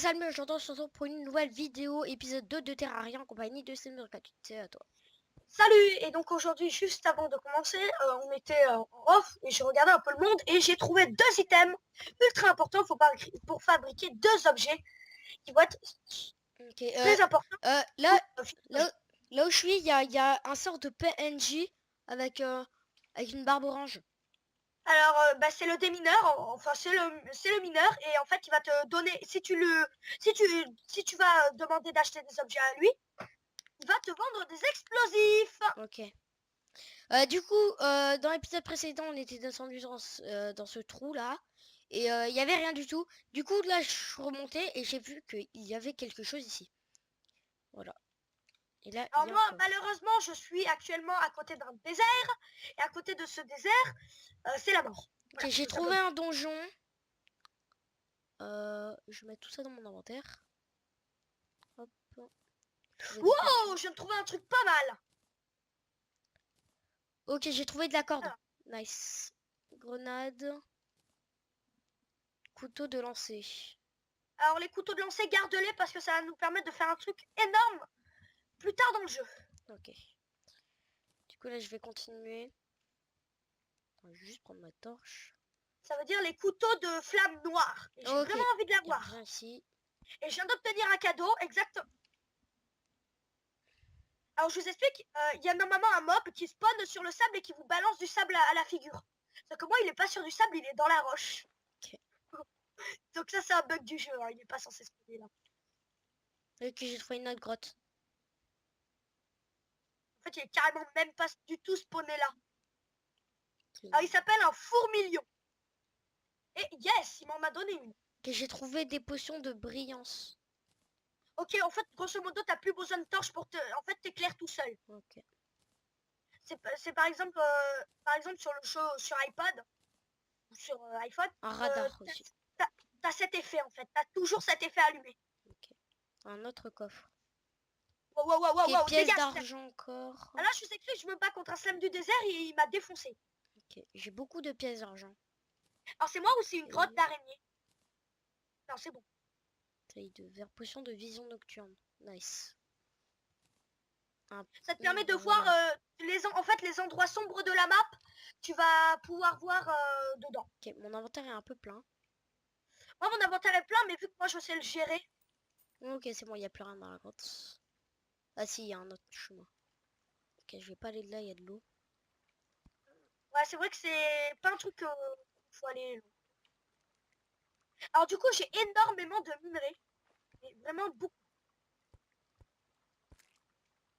salut, j'entends se retrouve pour une nouvelle vidéo, épisode 2 de Terraria en compagnie de Slimmer48. C'est à toi. Salut! Et donc aujourd'hui, juste avant de commencer, on était en off et j'ai regardé un peu le monde et j'ai trouvé deux items ultra importants pour fabriquer deux objets qui vont être Ok, très importants là, pour là, là où je suis, il y a un sort de PNJ avec, avec une barbe orange. Alors, c'est le démineur, enfin c'est le mineur et en fait il va te donner, si tu vas demander d'acheter des objets à lui, il va te vendre des explosifs. Ok. Du coup, dans l'épisode précédent, on était descendu dans ce trou là. Et il y avait rien du tout. Du coup, là, je suis remonté et j'ai vu qu'il y avait quelque chose ici. Voilà. Et là, il Alors y a un moi, coffre. malheureusement, je suis actuellement à côté d'un désert et à côté de ce désert, c'est la mort. Ok, Voilà, j'ai tout trouvé simplement. un donjon. Je vais mettre tout ça dans mon inventaire. Hop. Trouver des Wow, potions. je viens de trouver un truc pas mal. Ok, j'ai trouvé de la corde. Alors, Nice. Grenade. Couteau de lancer. alors, les couteaux de lancer, garde-les parce que ça va nous permettre de faire un truc énorme plus tard dans le jeu. Ok. Du coup, là, je vais continuer. Attends, je vais juste prendre ma torche. Ça veut dire les couteaux de flamme noire. Et j'ai Ok. vraiment envie de Il n'y a l'avoir. rien ici. Et je viens d'obtenir un cadeau, exactement. Alors je vous explique, il y a normalement un mob qui spawn sur le sable et qui vous balance du sable à la figure. Sauf que moi, il est pas sur du sable, il est dans la roche. Ok. Donc ça, c'est un bug du jeu, hein, il est pas censé spawner là. Ok, j'ai trouvé une autre grotte. En fait, il est carrément même pas du tout spawné là. Ok, Alors il s'appelle un fourmilion. Et yes, il m'en a donné une. ok, j'ai trouvé des potions de brillance. Ok, en fait, grosso modo, t'as plus besoin de torche pour te... En fait, t'éclaires tout seul. Ok. C'est par exemple sur le jeu, sur iPad ou sur iPhone, Un euh, radar t'as aussi. t'as cet effet en fait. T'as toujours cet effet allumé. Ok. Un autre coffre. Wow, wow, wow, wow, Ok, wow, pièce dégage. d'argent encore. Ah, là, je sais que je me bats contre un slam du désert et il m'a défoncé. Ok, j'ai beaucoup de pièces d'argent. Alors, c'est moi ou c'est une grotte Ok. d'araignée? Non, c'est bon. Taille de verre. Potion de vision nocturne. Nice. Un... Ça te permet de bah voir voilà. en fait, les endroits sombres de la map. Tu vas pouvoir voir dedans. Ok, mon inventaire est un peu plein. Moi, mon inventaire est plein, mais vu que moi, je sais le gérer. Ok, c'est bon, il n'y a plus rien dans la grotte. Ah si, il y a un autre chemin. Ok, je vais pas aller de là, il y a de l'eau. Ouais, c'est vrai que c'est pas un truc qu'il faut aller. Alors, du coup, j'ai énormément de minerais. Mais vraiment beaucoup.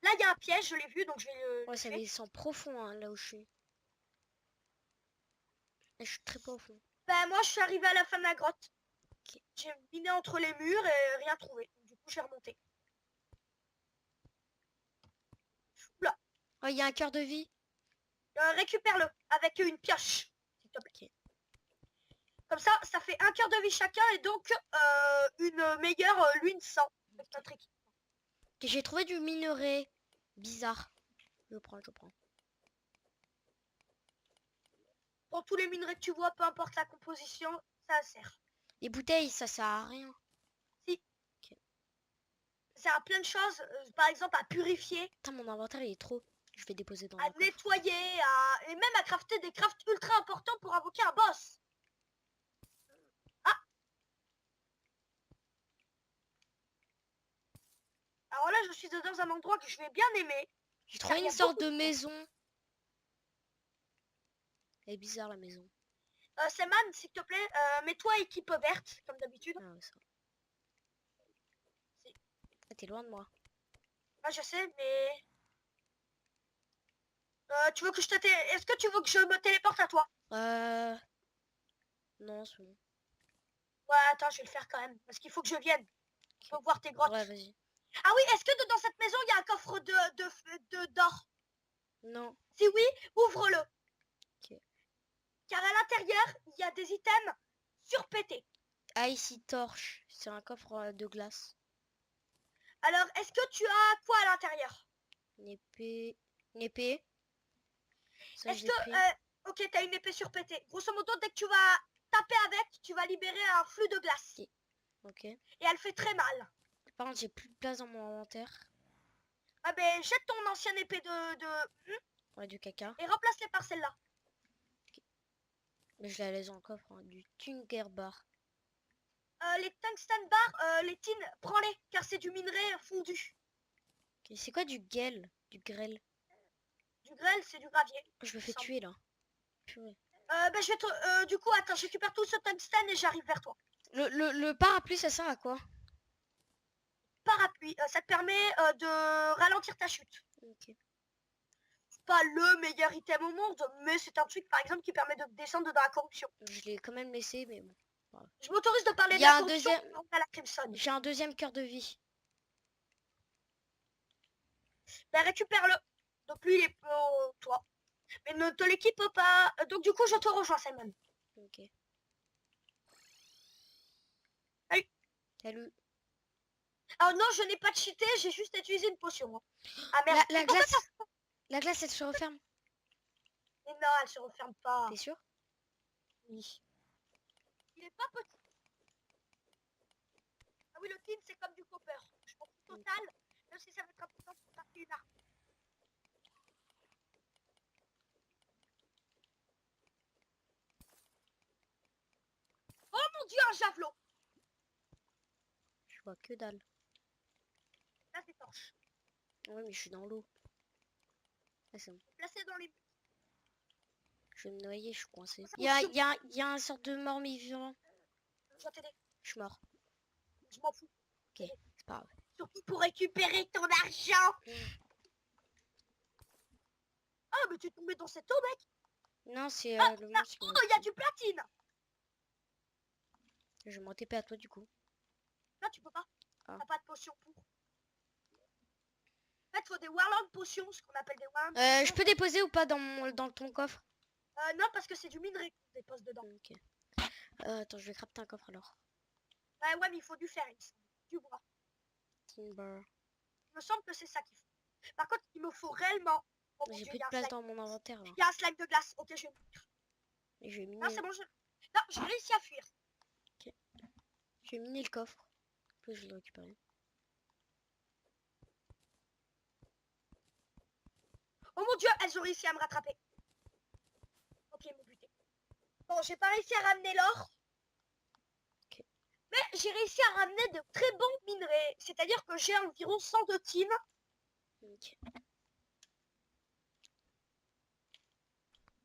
Là, il y a un piège, je l'ai vu, donc je vais Ouais, le ça tuer. descend profond hein, là où je suis. Là, je suis très profond. Bah, moi, je suis arrivé à la fin de la grotte. Ok. J'ai miné entre les murs et rien trouvé. Donc, du coup, je vais remonter. Oula, Oh, il y a un cœur de vie. récupère-le avec une pioche, s'il te plaît. Ok. Comme ça fait un cœur de vie chacun et donc une meilleure lune sang avec notre équipe. Ok, j'ai trouvé du minerai. Bizarre. Je prends. Pour tous les minerais que tu vois, peu importe la composition, ça sert. Les bouteilles, ça sert à rien. Si, Ok. ça sert à plein de choses, par exemple à purifier, Putain, mon inventaire, il est trop. Je vais déposer dans à un coffre. nettoyer, et même à crafter des crafts ultra importants pour invoquer un boss. Ah, alors là, je suis dans un endroit que je vais bien aimer, J'ai car trouvé il y une a sorte beaucoup de de monde. maison. Elle est bizarre, la maison. Seman, s'il te plaît, mets-toi équipe verte, comme d'habitude. Ah ouais, ça. C'est- Ah, t'es loin de moi. Ah, je sais, mais... tu veux que je te... Est-ce que tu veux que je me téléporte à toi? Euh... Non, c'est bon. Ouais, attends, je vais le faire quand même, parce qu'il faut que je vienne. Je Ok. veux voir tes Ouais, grottes. vas-y. Ah oui, est-ce que dans cette maison, il y a un coffre d'or? Non. Si oui, ouvre-le. Ok. Car à l'intérieur, il y a des items surpétés. Ah, ici, torche. C'est un coffre de glace. Alors, est-ce que tu as quoi à l'intérieur? Une épée. Une épée. Ça, Est-ce je que... l'ai pris. ok, t'as une épée surpétée. Grosso modo, dès que tu vas taper avec, tu vas libérer un flux de glace. Ok. Ok. et elle fait très mal. Par contre, j'ai plus de place dans mon inventaire. Ah ben jette ton ancienne épée Ouais, du caca. et remplace-les par celle-là. Mais je la laisse dans le coffre, hein, du Tinker Bar. Les tungsten bars, les tines, prends-les, car c'est du minerai fondu. Ok, c'est quoi du gel? Du grêle? Du grêle, c'est du gravier. Je me il fais semble. tuer là. Purée. Ben, je vais du coup, attends, je récupère tout ce tungstène et j'arrive vers toi. Le parapluie, ça sert à quoi? Parapluie, ça te permet de ralentir ta chute. Ok. C'est pas le meilleur item au monde, mais c'est un truc par exemple qui permet de descendre dans la corruption. Je l'ai quand même laissé, mais bon. Je m'autorise de parler Il de y la a un corruption deuxième. à la Crimson. J'ai un deuxième cœur de vie. Ben récupère-le. Donc lui il est pour toi. Mais ne te l'équipe pas. Donc du coup je te rejoins Simon. Ok. Salut. Salut. Alors non, je n'ai pas cheaté, j'ai juste utilisé une potion. Ah merde. La Mais pourquoi glace. La glace, elle se referme. Mais non, elle se referme pas. T'es sûr? Oui. Il est pas petit. Ah oui, le tin c'est comme du copper. Je m'en fous total, même si ça va être important pour partir une arme. Oh mon dieu, un javelot. Je vois que dalle. Là c'est torche. Ouais, mais je suis dans l'eau. Ah, c'est bon. Placé dans les. Je vais me noyer, je suis coincé. Ça, Il y a un sorte de mort-vivant. Je vais t'aider. Je suis mort. Je m'en fous. Ok, c'est pas grave. Surtout pour récupérer ton argent. Ah mais tu es tombé dans cette eau mec. Non, c'est Ah, le ah, monstre. oh, il y a du platine. Je vais m'en TP à toi du coup. Là tu peux pas. Ah. T'as pas de potion pour. En fait faut des Warlord potions, ce qu'on appelle des Warlord Je potions. peux déposer ou pas dans ton coffre? Non parce que c'est du minerai qu'on dépose dedans. Ok. Attends, je vais crafter un coffre alors. Ouais mais il faut du fer, il me semble. Du bois. Timber. Il me semble que c'est ça qu'il faut. Par contre il me faut réellement. Oh mon J'ai dieu, plus il y de a un place slime. dans mon inventaire là. Il y a un slime de glace. Ok je vais. Et je vais Non miner. c'est bon je. Non j'ai réussi à fuir. Je vais miner le coffre. Puis je vais le récupérer. Oh mon dieu, elles ont réussi à me rattraper. Ok, ils m'ont buté. Bon, j'ai pas réussi à ramener l'or. Ok. Mais j'ai réussi à ramener de très bons minerais. C'est-à-dire que j'ai environ 100 de tin. Ok.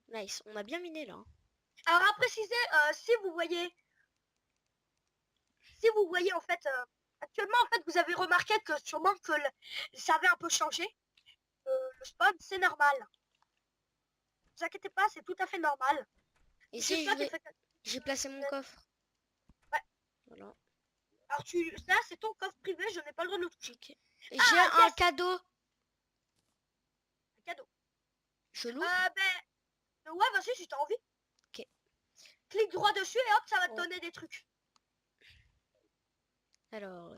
Nice. On a bien miné là. Hein. Alors à préciser, si vous voyez en fait, actuellement en fait vous avez remarqué que sûrement que ça avait un peu changé. Le spawn, c'est normal. Ne vous inquiétez pas, c'est tout à fait normal. Et Juste si toi qui fais- j'ai placé mon coffre. Ouais. Voilà. Alors là c'est ton coffre privé, je n'ai pas le droit de le toucher. Ok. Et Ah, j'ai un yes. cadeau. Un cadeau. Je l'ouvre. Ouais, vas-y, si t'as envie. Ok. Clique droit dessus et hop, ça va te Oh. donner des trucs. Alors,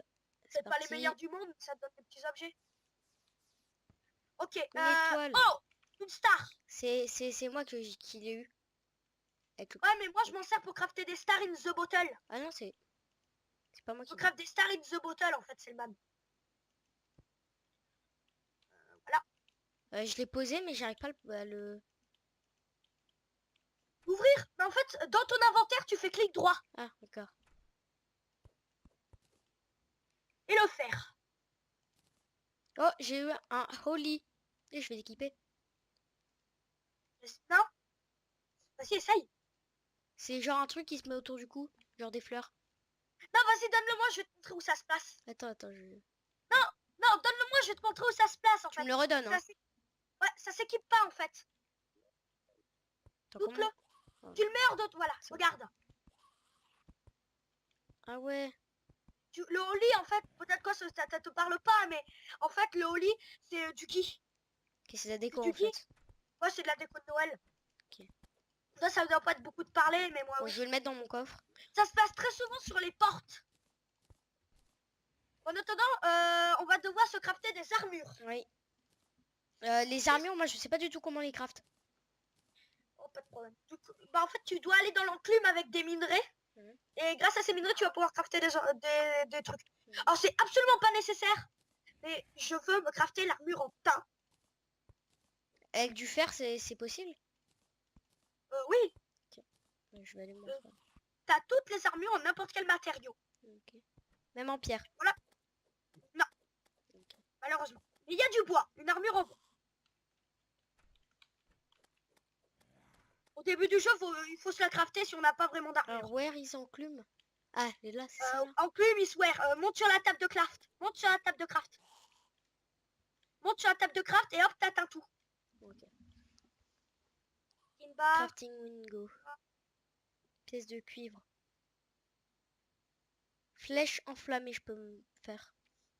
C'est pas les parti. meilleurs du monde, mais ça te donne des petits objets. Ok. Une étoile. Oh, une star. C'est moi qui l'ai eu. Avec le... Ouais, mais moi je m'en sers pour crafter des stars in the bottle. Ah non, c'est pas moi Je qui l'ai craft des stars in the bottle en fait, c'est le même. Voilà. eu. Je l'ai posé, mais j'arrive pas à le... Ouvrir. Mais en fait, dans ton inventaire, tu fais clic droit Ah, d'accord. et le faire. Oh, j'ai eu un holy. Et je vais l'équiper. Non. Vas-y, essaye. C'est genre un truc qui se met autour du cou. Genre des fleurs. Non, vas-y, donne-le-moi, je vais te montrer où ça se passe. Attends, je... Non, donne-le-moi, je vais te montrer où ça se place en Tu fait. me le redonnes, hein. Ouais, ça s'équipe pas en fait. Attends, Doute-le. Oh. Tu le mets hors d'autre. Voilà, regarde. Ah ouais. Le holly, en fait, peut-être que ça te parle pas, mais en fait, le holly, c'est du gui. Ok, c'est la déco Du en gui. fait. Ouais, c'est de la déco de Noël. Ok. Ça doit pas être beaucoup de parler, mais moi, Bon, oui. je vais le mettre dans mon coffre. Ça se passe très souvent sur les portes. En attendant, on va devoir se crafter des armures. Oui. Les armures, moi je sais pas du tout comment les craft. Oh, pas de problème. Bah, en fait, tu dois aller dans l'enclume avec des minerais. Mhm. Et grâce à ces minerais, tu vas pouvoir crafter des trucs. Alors, c'est absolument pas nécessaire. Mais je veux me crafter l'armure en teint. Avec du fer, c'est possible? Oui, Ouais, je vais aller montrer. t'as toutes les armures en n'importe quel matériau. Ok. Même en pierre. Non, Ok. malheureusement. Mais il y a du bois, une armure en bois. Au début du jeu, il faut se la crafter si on n'a pas vraiment d'armure. Alors, where is enclume? Ah, elle est là, c'est ça là? Enclume, il swear. Monte sur la table de craft. Monte sur la table de craft. Monte sur la table de craft et hop, t'atteins tout. Ok. Inba. Crafting window. Pièce de cuivre. Flèche enflammée, je peux me faire.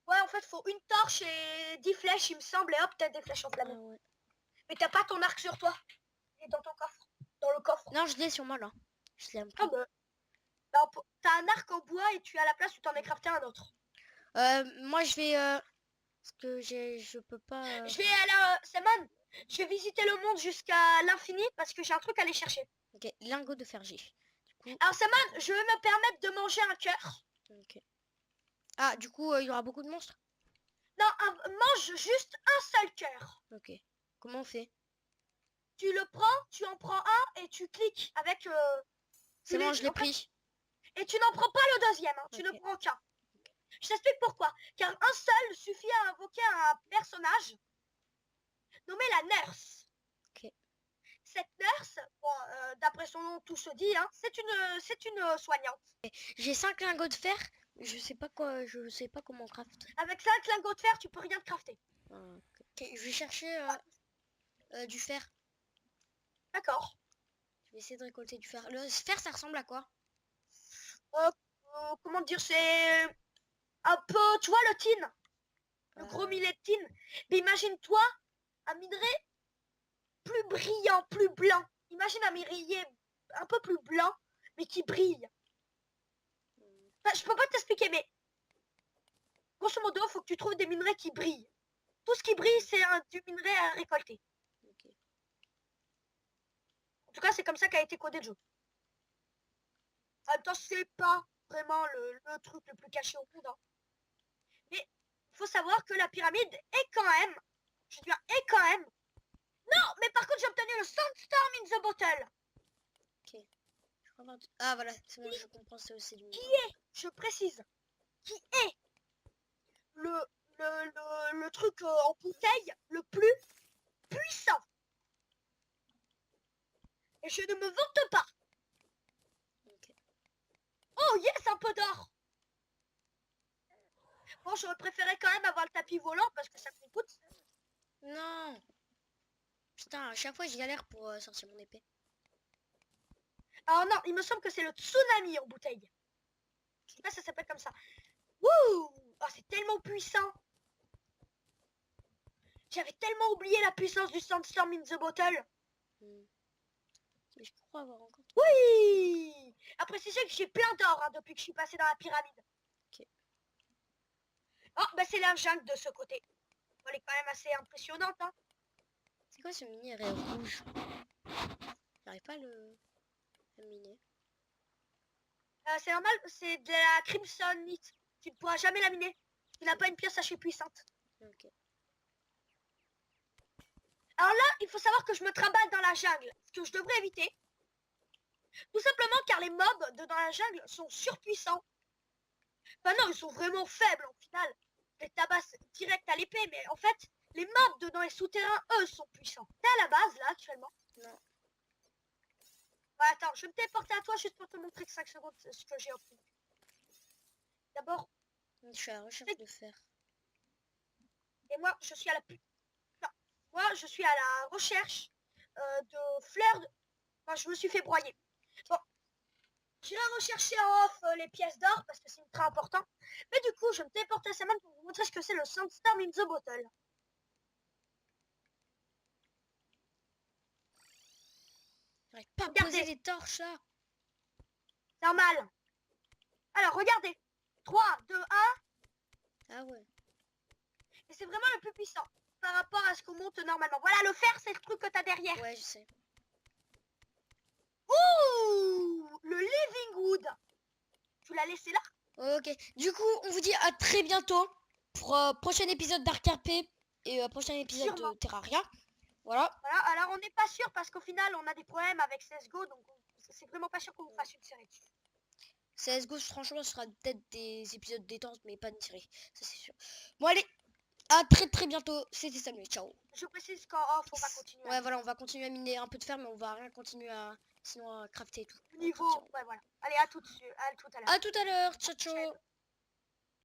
Ouais, en fait, faut une torche et 10 flèches, il me semble, et hop, t'as des flèches Ah enflammées. ouais. Mais t'as pas ton arc sur toi. Il est dans ton coffre. Dans le coffre. Non, je l'ai sur moi là. Je l'ai un Ah peu. bah. T'as un arc en bois et tu as la place où t'en as crafté un autre. Moi je vais parce que je peux pas. Je vais aller Simon, je vais visiter le monde jusqu'à l'infini parce que j'ai un truc à aller chercher. Ok, lingot de fer G. Du coup, Alors Simon, je vais me permettre de manger un cœur. ok. Ah, du coup, il y aura beaucoup de monstres. Non, mange juste un seul cœur. Ok. Comment on fait? Tu le prends, tu en prends un et tu cliques avec... C'est bon, je l'ai en fait, pris. et tu n'en prends pas le deuxième, hein, tu ne Ok. prends qu'un. Je t'explique pourquoi. Car un seul suffit à invoquer un personnage nommé la nurse. Ok. Cette nurse, bon, d'après son nom, tout se dit, hein, c'est une soignante. J'ai 5 lingots de fer. Je sais pas quoi. Je sais pas comment on craft. Avec 5 lingots de fer, tu peux rien te crafter. Ah, ok. Je vais chercher du fer. D'accord. Je vais essayer de récolter du fer. Le fer, ça ressemble à quoi? Comment dire, c'est un peu, tu vois, le tin, le gros millet de tin. Mais imagine-toi un minerai plus brillant, plus blanc. Imagine un minerai un peu plus blanc, mais qui brille. Enfin, je peux pas t'expliquer, mais grosso modo, il faut que tu trouves des minerais qui brillent. Tout ce qui brille, c'est du minerai à récolter. Ok. En tout cas, c'est comme ça qu'a été codé le jeu. En même temps, c'est pas vraiment le truc le plus caché au monde. Hein. Mais il faut savoir que la pyramide est quand même... Je veux dire, est quand même... Non, mais par contre, j'ai obtenu le Sandstorm in the Bottle. Ok. Ah voilà, c'est bon, je comprends, c'est aussi du Qui minerai. est, je précise, qui est le truc en bouteille le plus puissant. Et je ne me vante pas. Ok. Oh yes, un peu d'or. Bon, j'aurais préféré quand même avoir le tapis volant parce que ça me coûte. Non. Putain, à chaque fois, je galère pour sortir mon épée. Alors non, il me semble que c'est le tsunami en bouteille. Je sais pas si ça s'appelle comme ça. Wouh! Oh, c'est tellement puissant. J'avais tellement oublié la puissance du Sandstorm in the Bottle. Mais je crois avoir encore. Oui! Après, c'est sûr que j'ai plein d'or hein, depuis que je suis passé dans la pyramide. Ok. Oh, bah c'est la jungle de ce côté. Elle est quand même assez impressionnante. Hein. C'est quoi ce minerai rouge? J'arrive pas à le miner. C'est normal, c'est de la Crimsonite. Tu ne pourras jamais la miner. Tu n'as pas une pièce assez puissante. Ok. Alors là, il faut savoir que je me trimballe dans la jungle. Ce que je devrais éviter. Tout simplement car les mobs dans la jungle sont surpuissants. Enfin non, ils sont vraiment faibles au final. Les tabassent direct à l'épée, mais en fait, les mobs dans les souterrains, eux, sont puissants. T'es à la base, là, actuellement? Non. Ouais, attends, je vais me téléporter à toi juste pour te montrer que 5 secondes ce que j'ai obtenu. D'abord, Je suis à la recherche de fer. et moi, je suis à la... Non, moi, je suis à la recherche de fleurs... Enfin, je me suis fait broyer. Bon, j'irai rechercher en off les pièces d'or parce que c'est très important. Mais du coup, je me téléporte à Saman pour vous montrer ce que c'est le Sandstorm in the Bottle. J'arrive pas à Regardez. poser les torches là. Normal. Alors, regardez. 3, 2, 1. Ah ouais. Et c'est vraiment le plus puissant par rapport à ce qu'on monte normalement. Voilà, le fer, c'est le truc que t'as derrière. Ouais, je sais. Ouh, le Living Wood. Tu l'as laissé là? Ok. Du coup, on vous dit à très bientôt pour prochain épisode d'Arcarpe et prochain épisode Sûrement. de Terraria. Voilà. Voilà, alors on n'est pas sûr parce qu'au final on a des problèmes avec CSGO, donc c'est vraiment pas sûr qu'on vous fasse une série dessus. CSGO, franchement, ce sera peut-être des épisodes détente, mais pas une série. Ça, c'est sûr. Bon, allez. À très très bientôt. C'était Samuel. Ciao. Je précise qu'en off on va continuer. Ouais, voilà, on va continuer à miner un peu de fer, mais on va rien continuer à... Sinon à crafter et tout. Niveau, ouais voilà. Allez, à tout à l'heure. À tout à l'heure. Ciao, ciao.